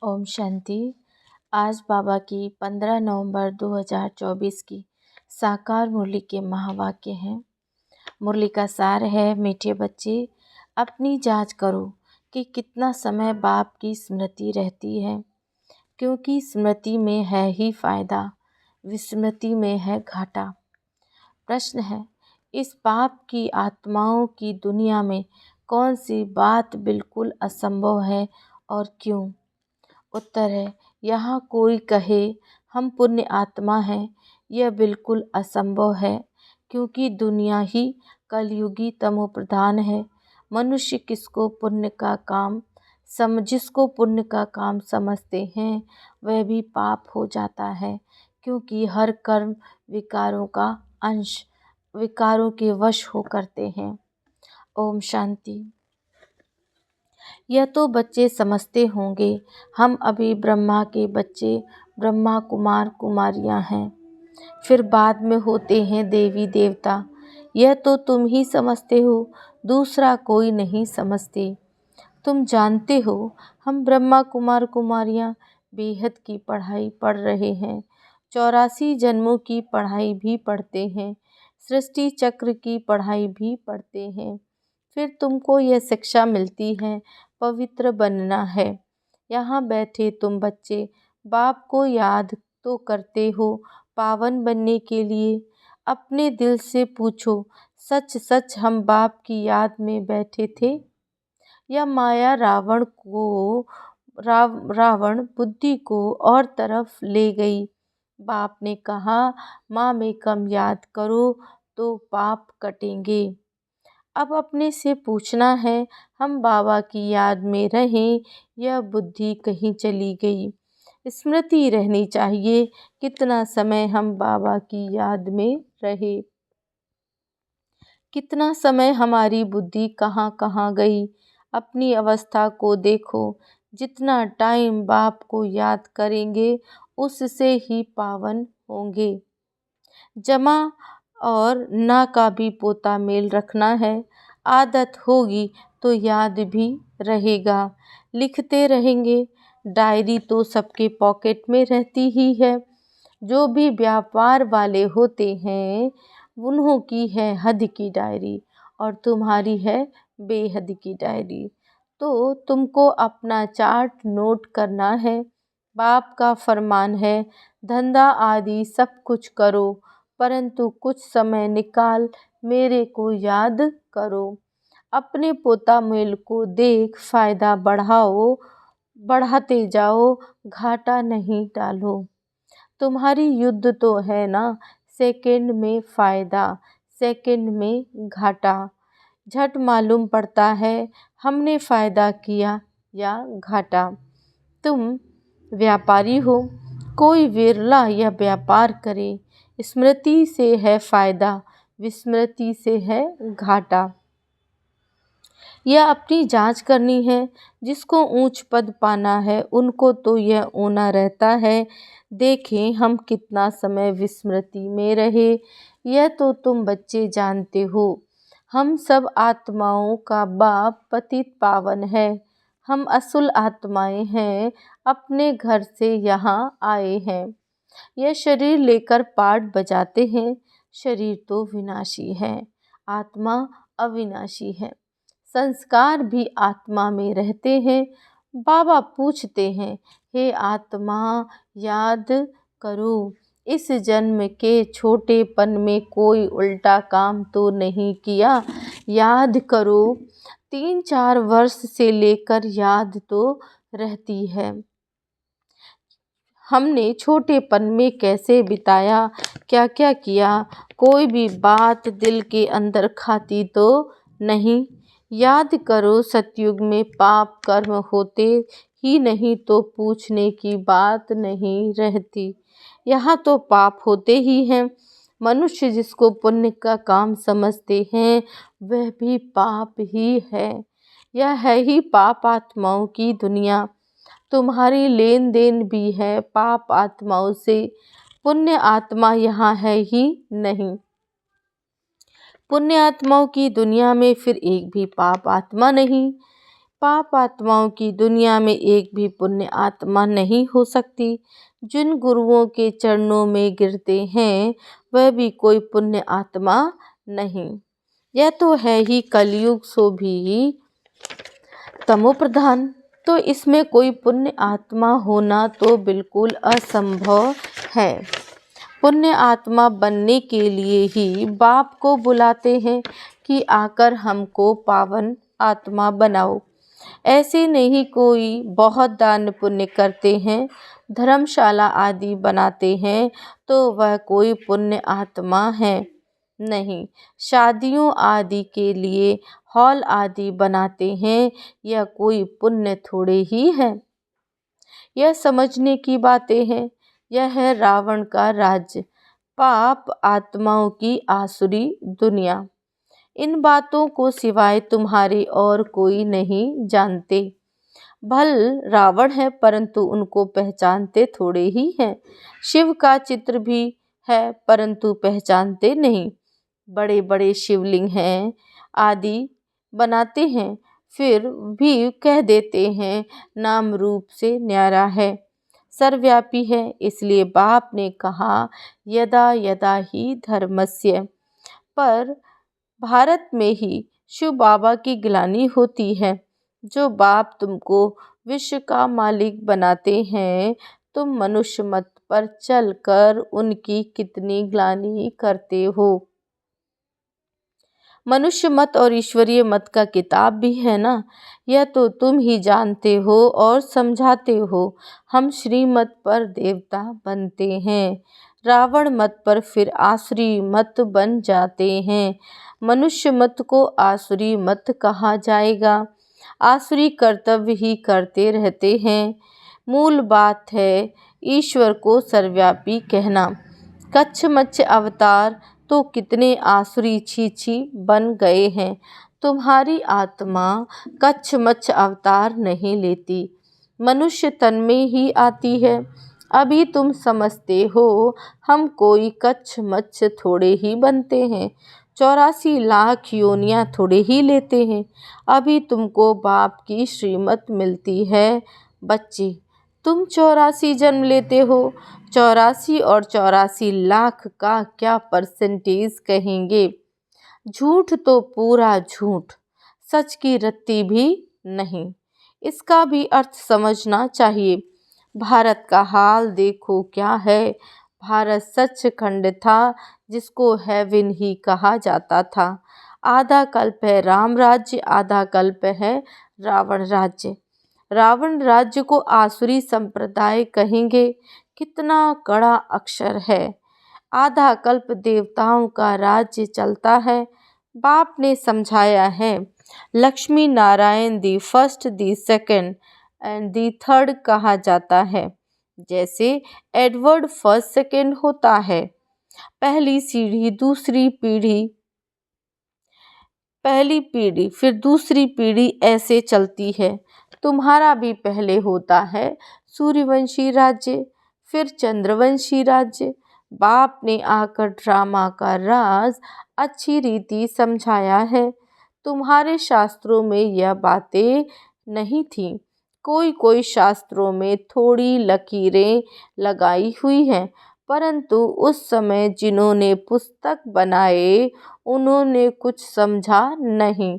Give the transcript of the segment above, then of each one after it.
ओम शांति। आज बाबा की 15 नवंबर 2024 की साकार मुरली के महावाक्य हैं। मुरली का सार है, मीठे बच्चे अपनी जांच करो कि कितना समय बाप की स्मृति रहती है, क्योंकि स्मृति में है ही फायदा, विस्मृति में है घाटा। प्रश्न है, इस पाप की आत्माओं की दुनिया में कौन सी बात बिल्कुल असंभव है और क्यों? उत्तर है, यहाँ कोई कहे हम पुण्य आत्मा हैं, यह बिल्कुल असंभव है, क्योंकि दुनिया ही कलयुगी तमोप्रधान है। मनुष्य जिसको पुण्य का काम समझते हैं वह भी पाप हो जाता है, क्योंकि हर कर्म विकारों के वश हो करते हैं। ओम शांति। यह तो बच्चे समझते होंगे, हम अभी ब्रह्मा के बच्चे, ब्रह्मा कुमार कुमारियां हैं, फिर बाद में होते हैं देवी देवता। यह तो तुम ही समझते हो, दूसरा कोई नहीं समझते। तुम जानते हो हम ब्रह्मा कुमार कुमारियां बेहद की पढ़ाई पढ़ रहे हैं, 84 जन्मों की पढ़ाई भी पढ़ते हैं, सृष्टि चक्र की पढ़ाई भी पढ़ते हैं। फिर तुमको यह शिक्षा मिलती है पवित्र बनना है। यहाँ बैठे तुम बच्चे बाप को याद तो करते हो पावन बनने के लिए। अपने दिल से पूछो, सच सच हम बाप की याद में बैठे थे या माया रावण बुद्धि को और तरफ ले गई? बाप ने कहा, माँ में कम याद करो तो पाप कटेंगे। अब अपने से पूछना है, हम बाबा की याद में रहें या बुद्धि कहीं चली गई? स्मृति रहनी चाहिए, कितना समय हम बाबा की याद में रहे, कितना समय हमारी बुद्धि कहाँ कहाँ गई। अपनी अवस्था को देखो, जितना टाइम बाप को याद करेंगे उससे ही पावन होंगे। जमा और ना का भी पोता मेल रखना है, आदत होगी तो याद भी रहेगा। लिखते रहेंगे, डायरी तो सबके पॉकेट में रहती ही है। जो भी व्यापार वाले होते हैं उन्हों की है हद की डायरी और तुम्हारी है बेहद की डायरी। तो तुमको अपना चार्ट नोट करना है। बाप का फरमान है, धंधा आदि सब कुछ करो, परंतु कुछ समय निकाल मेरे को याद करो। अपने पोता मेल को देख फायदा बढ़ाते जाओ, घाटा नहीं डालो। तुम्हारी युद्ध तो है ना, सेकंड में फायदा, सेकंड में घाटा। झट मालूम पड़ता है हमने फायदा किया या घाटा। तुम व्यापारी हो, कोई विरला यह व्यापार करे। स्मृति से है फायदा, विस्मृति से है घाटा। यह अपनी जांच करनी है। जिसको ऊंच पद पाना है उनको तो यह होना रहता है। देखें हम कितना समय विस्मृति में रहे, यह तो तुम बच्चे जानते हो। हम सब आत्माओं का बाप पतित पावन है। हम असुल आत्माएं हैं, अपने घर से यहाँ आए हैं। यह शरीर लेकर पाठ बजाते हैं। शरीर तो विनाशी है, आत्मा अविनाशी है। संस्कार भी आत्मा में रहते हैं। बाबा पूछते हैं, हे आत्मा याद करो, इस जन्म के छोटेपन में कोई उल्टा काम तो नहीं किया, याद करो। 3-4 वर्ष से लेकर याद तो रहती है। हमने छोटेपन में कैसे बिताया, क्या क्या किया, कोई भी बात दिल के अंदर खाती तो नहीं। याद करो, सतयुग में पाप कर्म होते ही नहीं तो पूछने की बात नहीं रहती। यहाँ तो पाप होते ही हैं। मनुष्य जिसको पुण्य का काम समझते हैं वह भी पाप ही है। यह है ही पाप आत्माओं की दुनिया। तुम्हारी लेन देन भी है पाप आत्माओं से, पुण्य आत्मा यहाँ है ही नहीं। पुण्य आत्माओं की दुनिया में फिर एक भी पाप आत्मा नहीं। पाप आत्माओं की दुनिया में एक भी पुण्य आत्मा नहीं हो सकती। जिन गुरुओं के चरणों में गिरते हैं वह भी कोई पुण्य आत्मा नहीं। यह तो है ही कलयुग, सो भी तमोप्रधान, तो इसमें कोई पुण्य आत्मा होना तो बिल्कुल असंभव है। पुण्य आत्मा बनने के लिए ही बाप को बुलाते हैं कि आकर हमको पावन आत्मा बनाओ। ऐसे नहीं कोई बहुत दान पुण्य करते हैं, धर्मशाला आदि बनाते हैं तो वह कोई पुण्य आत्मा है नहीं। शादियों आदि के लिए हॉल आदि बनाते हैं, यह कोई पुण्य थोड़े ही है। यह समझने की बातें हैं। यह है रावण का राज्य, पाप आत्माओं की आसुरी दुनिया। इन बातों को सिवाय तुम्हारे और कोई नहीं जानते। भल रावण है परंतु उनको पहचानते थोड़े ही हैं। शिव का चित्र भी है परंतु पहचानते नहीं। बड़े बड़े शिवलिंग हैं आदि बनाते हैं, फिर भी कह देते हैं नाम रूप से न्यारा है, सर्वव्यापी है। इसलिए बाप ने कहा यदा यदा ही धर्मस्य। पर भारत में ही शिव बाबा की ग्लानि होती है। जो बाप तुमको विश्व का मालिक बनाते हैं, तुम मनुष्य मत पर चलकर उनकी कितनी ग्लानि करते हो। मनुष्य मत और ईश्वरीय मत का किताब भी है ना, यह तो तुम ही जानते हो और समझाते हो। हम श्रीमत पर देवता बनते हैं, रावण मत पर फिर आसुरी मत बन जाते हैं। मनुष्य मत को आसुरी मत कहा जाएगा। आसुरी कर्तव्य ही करते रहते हैं। मूल बात है ईश्वर को सर्वव्यापी कहना। कच्छ मच्छ अवतार तो कितने आसुरी छी छी बन गए हैं। तुम्हारी आत्मा कच्छ मच्छ अवतार नहीं लेती, मनुष्य तन में ही आती है। अभी तुम समझते हो हम कोई कच्छ मच्छ थोड़े ही बनते हैं, 84 लाख योनियां थोड़े ही लेते हैं। अभी तुमको बाप की श्रीमत मिलती है। बच्चे, तुम 84 जन्म लेते हो, 84 और 84 लाख का क्या परसेंटेज कहेंगे। झूठ तो पूरा झूठ, सच की रत्ती भी नहीं। इसका भी अर्थ समझना चाहिए। भारत का हाल देखो क्या है। भारत सचखंड था जिसको हेवन ही कहा जाता था। आधा कल्प है राम राज्य, आधा कल्प है रावण राज्य। रावण राज्य को आसुरी संप्रदाय कहेंगे, कितना कड़ा अक्षर है। आधा कल्प देवताओं का राज्य चलता है। बाप ने समझाया है Lakshmi Narayan the first the second and the third कहा जाता है। जैसे एडवर्ड फर्स्ट सेकंड होता है। पहली सीढ़ी दूसरी पीढ़ी, पहली पीढ़ी फिर दूसरी पीढ़ी ऐसे चलती है। तुम्हारा भी पहले होता है सूर्यवंशी राज्य, फिर चंद्रवंशी राज्य। बाप ने आकर ड्रामा का राज अच्छी रीति समझाया है। तुम्हारे शास्त्रों में यह बातें नहीं थी। कोई कोई शास्त्रों में थोड़ी लकीरें लगाई हुई हैं, परंतु उस समय जिन्होंने पुस्तक बनाए उन्होंने कुछ समझा नहीं।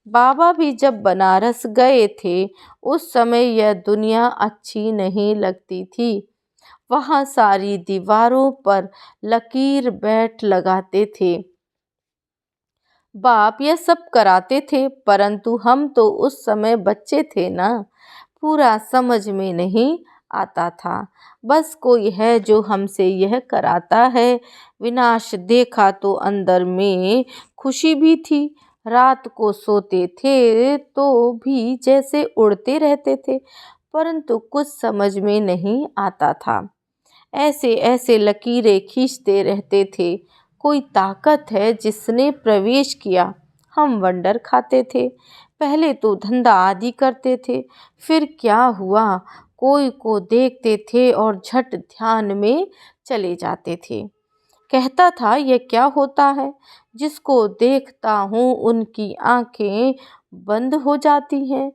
बाबा भी जब बनारस गए थे उस समय यह दुनिया अच्छी नहीं लगती थी। वहाँ सारी दीवारों पर लकीर बैठ लगाते थे। बाप यह सब कराते थे, परंतु हम तो उस समय बच्चे थे ना, पूरा समझ में नहीं आता था। बस कोई है जो हमसे यह कराता है। विनाश देखा तो अंदर में खुशी भी थी। रात को सोते थे तो भी जैसे उड़ते रहते थे, परंतु कुछ समझ में नहीं आता था। ऐसे ऐसे लकीरें खींचते रहते थे। कोई ताकत है जिसने प्रवेश किया। हम वंडर खाते थे। पहले तो धंधा आदि करते थे, फिर क्या हुआ, कोई को देखते थे और झट ध्यान में चले जाते थे। कहता था यह क्या होता है। जिसको देखता हूँ उनकी आंखें बंद हो जाती हैं।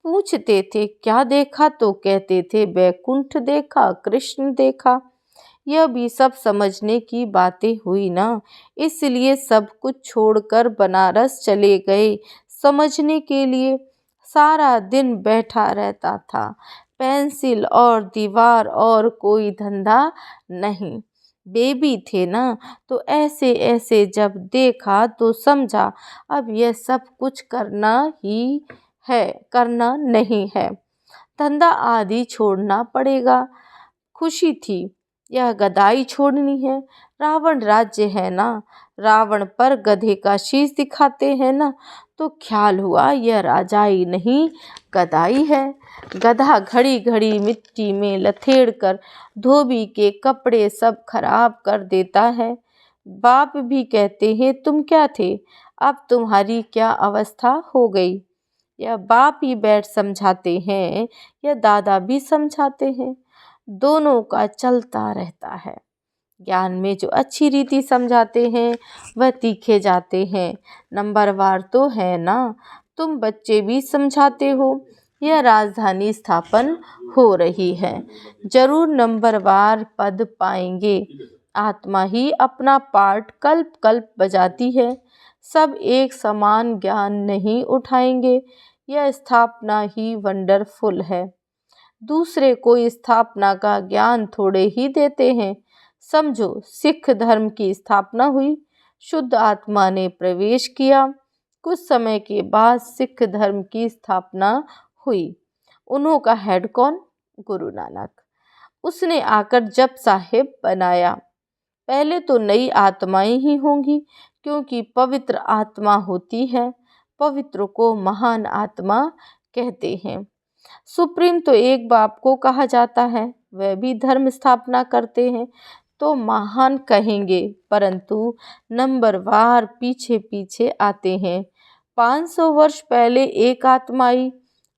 पूछते थे क्या देखा तो कहते थे बैकुंठ देखा, कृष्ण देखा। यह भी सब समझने की बातें हुई ना, इसलिए सब कुछ छोड़कर बनारस चले गए समझने के लिए। सारा दिन बैठा रहता था, पेंसिल और दीवार, और कोई धंधा नहीं। बेबी थे ना, तो ऐसे ऐसे जब देखा तो समझा अब यह सब कुछ करना ही है, करना नहीं है, धंधा आदि छोड़ना पड़ेगा। खुशी थी, यह गदाई छोड़नी है। रावण राज्य है ना, रावण पर गधे का शीश दिखाते हैं ना, तो ख्याल हुआ यह राजाई नहीं गदाई है। गधा घड़ी घड़ी मिट्टी में लथेड़ कर धोबी के कपड़े सब खराब कर देता है। बाप भी कहते हैं तुम क्या थे, अब तुम्हारी क्या अवस्था हो गई। यह बाप ही बैठ समझाते हैं, यह दादा भी समझाते हैं, दोनों का चलता रहता है। ज्ञान में जो अच्छी रीति समझाते हैं वह तीखे जाते हैं। नंबरवार तो है ना, तुम बच्चे भी समझाते हो, यह राजधानी स्थापन हो रही है, जरूर नंबरवार पद पाएंगे। आत्मा ही अपना पार्ट कल्प कल्प बजाती है, सब एक समान ज्ञान नहीं उठाएंगे, यह स्थापना ही वंडरफुल है। दूसरे को स्थापना का ज्ञान थोड़े ही देते हैं। समझो सिख धर्म की स्थापना हुई, शुद्ध आत्मा ने प्रवेश किया, कुछ समय के बाद सिख धर्म की स्थापना हुई। उन्हों का हेड कौन? गुरु नानक। उसने आकर जप साहिब बनाया। पहले तो नई आत्माएं ही होंगी, क्योंकि पवित्र आत्मा होती है, पवित्र को महान आत्मा कहते हैं। सुप्रीम तो एक बाप को कहा जाता है, वह भी धर्म स्थापना करते हैं तो महान कहेंगे, परंतु नंबरवार पीछे पीछे आते हैं। 500 वर्ष पहले एक आत्मा आई,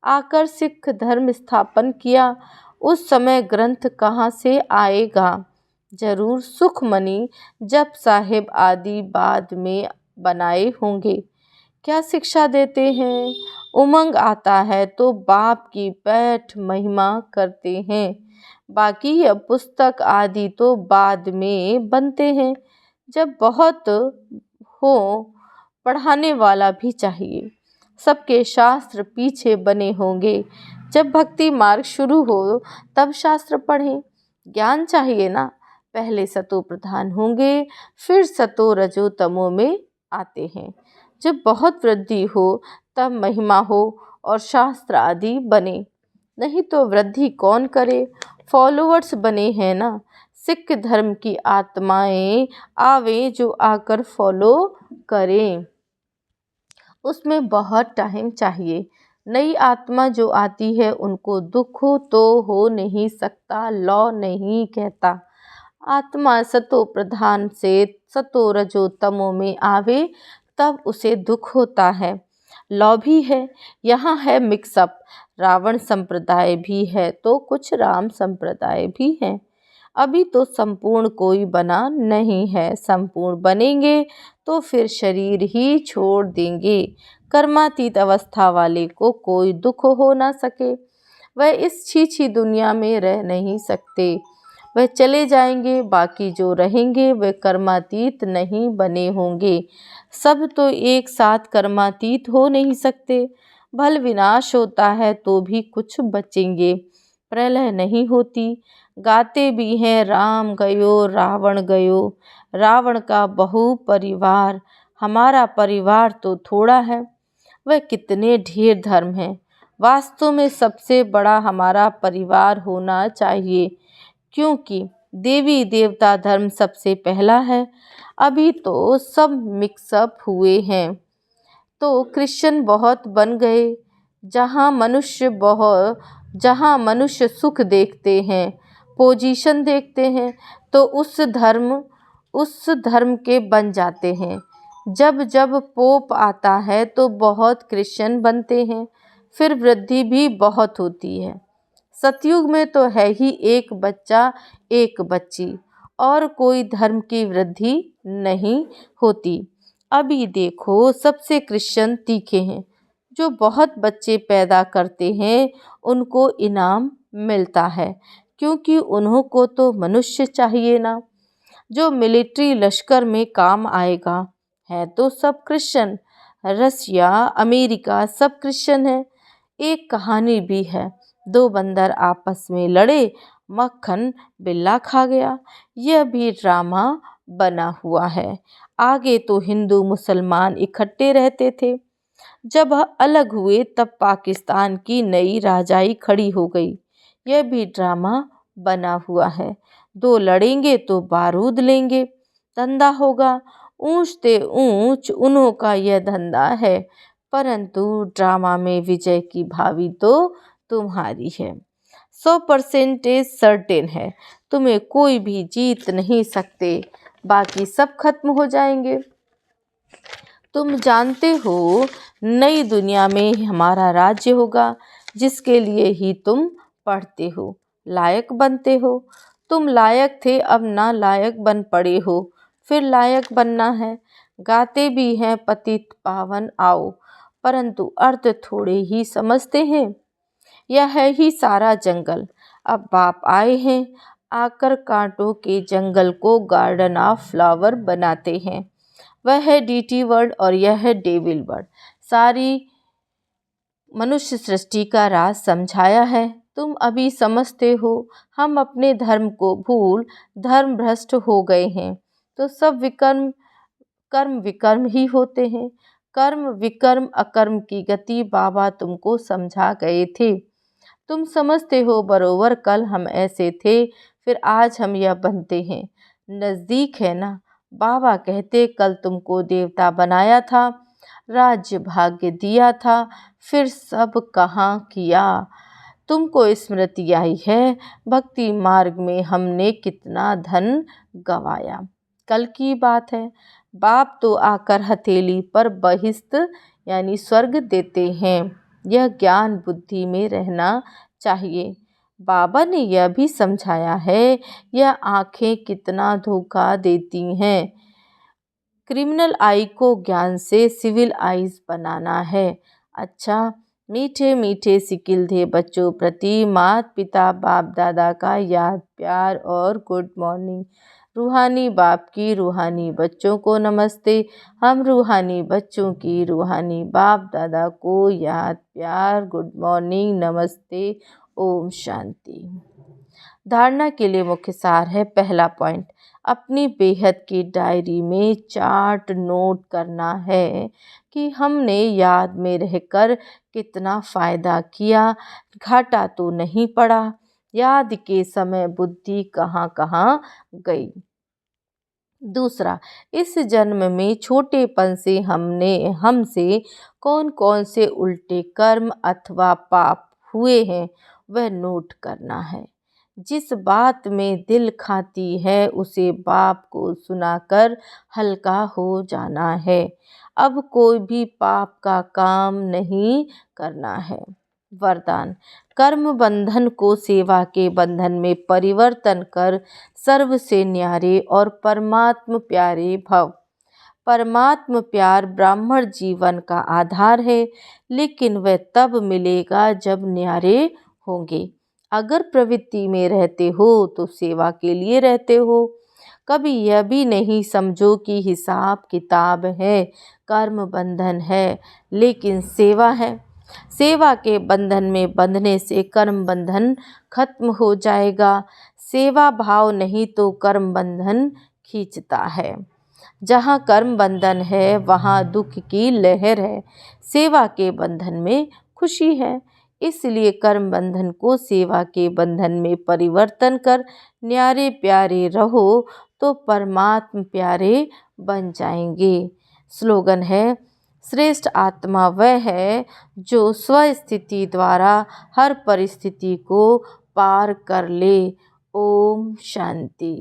आकर सिख धर्म स्थापन किया, उस समय ग्रंथ कहाँ से आएगा? जरूर सुखमणि जप साहिब आदि बाद में बनाए होंगे। क्या शिक्षा देते हैं? उमंग आता है तो बाप की पैठ महिमा करते हैं, बाकी यह पुस्तक आदि तो बाद में बनते हैं। जब बहुत हो पढ़ाने वाला भी चाहिए, सबके शास्त्र पीछे बने होंगे। जब भक्ति मार्ग शुरू हो तब शास्त्र पढ़ें, ज्ञान चाहिए ना, पहले सतो प्रधान होंगे, फिर सतो रजो तमो में आते हैं। जब बहुत वृद्धि हो तब महिमा हो और शास्त्र आदि बने, नहीं तो वृद्धि कौन करे? फॉलोअर्स बने हैं ना, सिख धर्म की आत्माएं आवे जो आकर फॉलो करें, उसमें बहुत टाइम चाहिए। नई आत्मा जो आती है उनको दुख तो हो नहीं सकता, लौ नहीं कहता। आत्मा सतो प्रधान से सतो रजो तमो में आवे तब उसे दुख होता है, लौ भी है, यहाँ है मिक्सअप। रावण संप्रदाय भी है तो कुछ राम संप्रदाय भी है। अभी तो संपूर्ण कोई बना नहीं है, संपूर्ण बनेंगे तो फिर शरीर ही छोड़ देंगे। कर्मातीत अवस्था वाले को कोई दुख हो ना सके, वह इस छीछी दुनिया में रह नहीं सकते, वह चले जाएंगे, बाकी जो रहेंगे वे कर्मातीत नहीं बने होंगे। सब तो एक साथ कर्मातीत हो नहीं सकते, भल विनाश होता है तो भी कुछ बचेंगे, प्रलय नहीं होती। गाते भी हैं राम गयो रावण गयो, रावण का बहु परिवार, हमारा परिवार तो थोड़ा है, वह कितने ढेर धर्म हैं। वास्तव में सबसे बड़ा हमारा परिवार होना चाहिए, क्योंकि देवी देवता धर्म सबसे पहला है। अभी तो सब मिक्सअप हुए हैं तो क्रिश्चियन बहुत बन गए। जहाँ मनुष्य सुख देखते हैं, पोजीशन देखते हैं, तो उस धर्म के बन जाते हैं। जब जब पोप आता है तो बहुत क्रिश्चियन बनते हैं, फिर वृद्धि भी बहुत होती है। सतयुग में तो है ही एक बच्चा एक बच्ची, और कोई धर्म की वृद्धि नहीं होती। अभी देखो सबसे क्रिश्चियन तीखे हैं, जो बहुत बच्चे पैदा करते हैं उनको इनाम मिलता है, क्योंकि उन्हों को तो मनुष्य चाहिए ना। जो मिलिट्री लश्कर में काम आएगा। है तो सब क्रिश्चियन, रसिया अमेरिका सब क्रिश्चियन है। एक कहानी भी है, दो बंदर आपस में लड़े, मक्खन बिल्ला खा गया। यह भी ड्रामा बना हुआ है। आगे तो हिंदू मुसलमान इकट्ठे रहते थे, जब अलग हुए तब पाकिस्तान की नई राजाई खड़ी हो गई। यह भी ड्रामा बना हुआ है। दो लड़ेंगे तो बारूद लेंगे, धंधा होगा। ऊंच ते ऊंच उन्हों का यह धंधा है, परंतु ड्रामा में विजय की भावी तो तुम्हारी है। 100% सर्टेन है, तुम्हें कोई भी जीत नहीं सकते, बाकी सब खत्म हो जाएंगे। तुम जानते हो नई दुनिया में हमारा राज्य होगा, जिसके लिए ही तुम पढ़ते हो, लायक बनते हो। तुम लायक थे, अब ना लायक बन पड़े हो, फिर लायक बनना है। गाते भी हैं पतित पावन आओ, परंतु अर्थ थोड़े ही समझते हैं। यह है ही सारा जंगल, अब बाप आए हैं, आकर कांटों के जंगल को गार्डन ऑफ फ्लावर बनाते हैं। वह है डीटी वर्ड और यह है डेविल वर्ड। सारी मनुष्य सृष्टि का राज समझाया है। तुम अभी समझते हो, हम अपने धर्म को भूल धर्म भ्रष्ट हो गए हैं, तो सब विकर्म कर्म विकर्म ही होते हैं। कर्म विकर्म अकर्म की गति बाबा तुमको समझा गए थे। तुम समझते हो बरोबर, कल हम ऐसे थे, फिर आज हम यह बनते हैं। नज़दीक है ना। बाबा कहते कल तुमको देवता बनाया था, राज्य भाग्य दिया था, फिर सब कहाँ किया। तुमको स्मृति आई है, भक्ति मार्ग में हमने कितना धन गवाया। कल की बात है, बाप तो आकर हथेली पर बहिष्त यानी स्वर्ग देते हैं। यह ज्ञान बुद्धि में रहना चाहिए। बाबा ने यह भी समझाया है, यह आँखें कितना धोखा देती हैं। क्रिमिनल आई को ज्ञान से सिविल आइज बनाना है। अच्छा, मीठे मीठे सिकिल थे बच्चों प्रति माता पिता बाप दादा का याद प्यार और गुड मॉर्निंग। रूहानी बाप की रूहानी बच्चों को नमस्ते। हम रूहानी बच्चों की रूहानी बाप दादा को याद प्यार गुड मॉर्निंग नमस्ते। ओम शांति। धारणा के लिए मुख्य सार है। पहला पॉइंट, अपनी बेहद की डायरी में चार्ट नोट करना है कि हमने याद में रहकर कितना फ़ायदा किया, घाटा तो नहीं पड़ा। याद के समय बुद्धि कहाँ कहाँ गई। दूसरा, इस जन्म में छोटेपन से हमसे कौन कौन से उल्टे कर्म अथवा पाप हुए हैं, वह नोट करना है। जिस बात में दिल खाती है उसे बाप को सुनाकर हल्का हो जाना है। अब कोई भी पाप का काम नहीं करना है। वरदान, कर्म बंधन को सेवा के बंधन में परिवर्तन कर सर्व से न्यारे और परमात्म प्यारे भव। परमात्म प्यार ब्राह्मण जीवन का आधार है, लेकिन वह तब मिलेगा जब न्यारे होंगे। अगर प्रवृत्ति में रहते हो तो सेवा के लिए रहते हो। कभी यह भी नहीं समझो कि हिसाब किताब है, कर्म बंधन है, लेकिन सेवा है। सेवा के बंधन में बंधने से कर्म बंधन खत्म हो जाएगा। सेवा भाव नहीं तो कर्म बंधन खींचता है। जहाँ कर्म बंधन है वहाँ दुख की लहर है। सेवा के बंधन में खुशी है। इसलिए कर्म बंधन को सेवा के बंधन में परिवर्तन कर न्यारे प्यारे रहो तो परमात्म प्यारे बन जाएंगे। स्लोगन है, श्रेष्ठ आत्मा वह है जो स्वस्थिति द्वारा हर परिस्थिति को पार कर ले। ओम शांति।